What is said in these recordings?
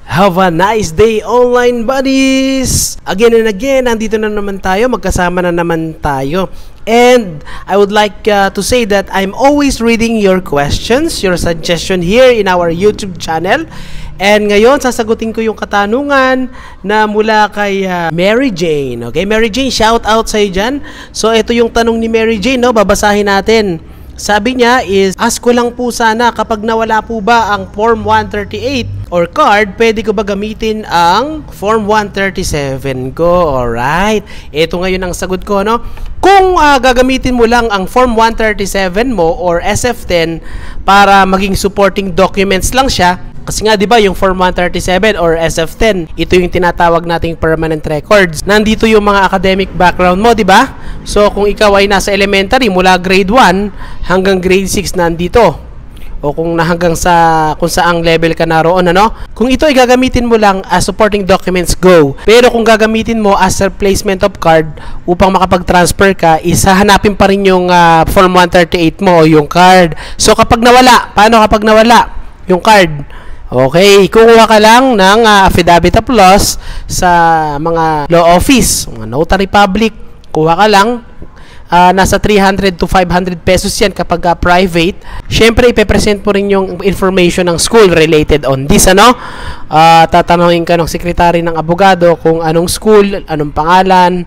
Have a nice day, online buddies! Again and again, nandito na naman tayo, magkasama na naman tayo. And I would like to say that I'm always reading your questions, your suggestion here in our YouTube channel. And ngayon, sasagutin ko yung katanungan na mula kay Mary Jane. Okay, Mary Jane, shout out sa'yo dyan. So, ito yung tanong ni Mary Jane, no? Babasahin natin. Sabi niya is, ask ko lang po sana, kapag nawala po ba ang Form 138 or card, pwede ko ba gamitin ang Form 137 ko? Alright. Ito ngayon ang sagot ko, no? Kung gagamitin mo lang ang Form 137 mo or SF10 para maging supporting documents lang siya, kasi nga 'di ba yung Form 137 or SF10, ito yung tinatawag nating permanent records. Nandito yung mga academic background mo, 'di ba? So kung ikaw ay nasa elementary mula grade 1 hanggang grade 6 nandito. O kung hanggang sa kung saang level ka naroon, ano? Kung ito ay gagamitin mo lang as supporting documents, go. Pero kung gagamitin mo as replacement of card upang makapag-transfer ka, hanapin pa rin yung Form 138 mo o yung card. So kapag nawala, paano kapag nawala yung card? Okay, kukuha ka lang ng affidavit of loss sa mga law office, mga notary public. Kuha ka lang, nasa 300 to 500 pesos yan kapag private. Siyempre, ipepresent mo rin yung information ng school related on this, ano? Tatanungin ka ng sekretary ng abogado kung anong school, anong pangalan,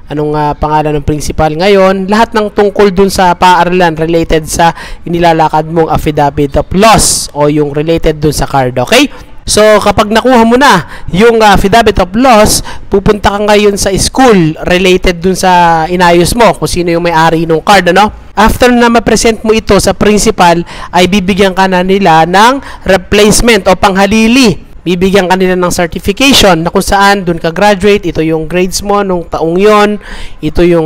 anong pangalan ng principal ngayon, lahat ng tungkol dun sa paaralan related sa inilalakad mong affidavit of loss o yung related dun sa card, okay? So, kapag nakuha mo na yung affidavit of loss, pupunta ka ngayon sa school related dun sa inayos mo, kung sino yung may-ari ng card, ano? After na ma-present mo ito sa principal, ay bibigyan ka na nila ng replacement o panghalili. Bibigyan kanila ng certification na kung saan doon ka graduate, ito yung grades mo nung taong yon, ito yung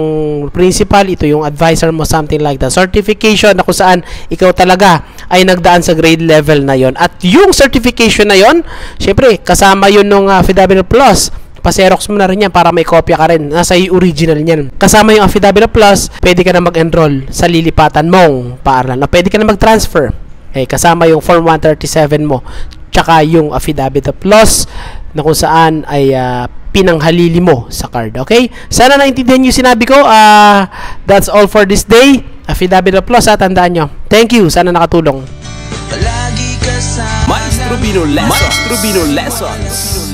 principal, ito yung advisor mo, something like that. Certification na kung saan ikaw talaga ay nagdaan sa grade level na yon. At yung certification na yon, syempre kasama yun nung affidavit of loss. Pa-xerox mo na rin yan para may kopya ka rin. Nasa original niyan. Kasama yung affidavit of loss, pwede ka na mag-enroll sa lilipatan mong paaralan. O pwede ka na mag-transfer. Kasama yung Form 137 mo. Tsaka yung affidavit of loss na kung saan ay pinanghalili mo sa card. Okay? Sana naintindihan nyo sinabi ko. That's all for this day. Affidavit of loss, tandaan nyo. Thank you. Sana nakatulong. Maestro Bino Lessons.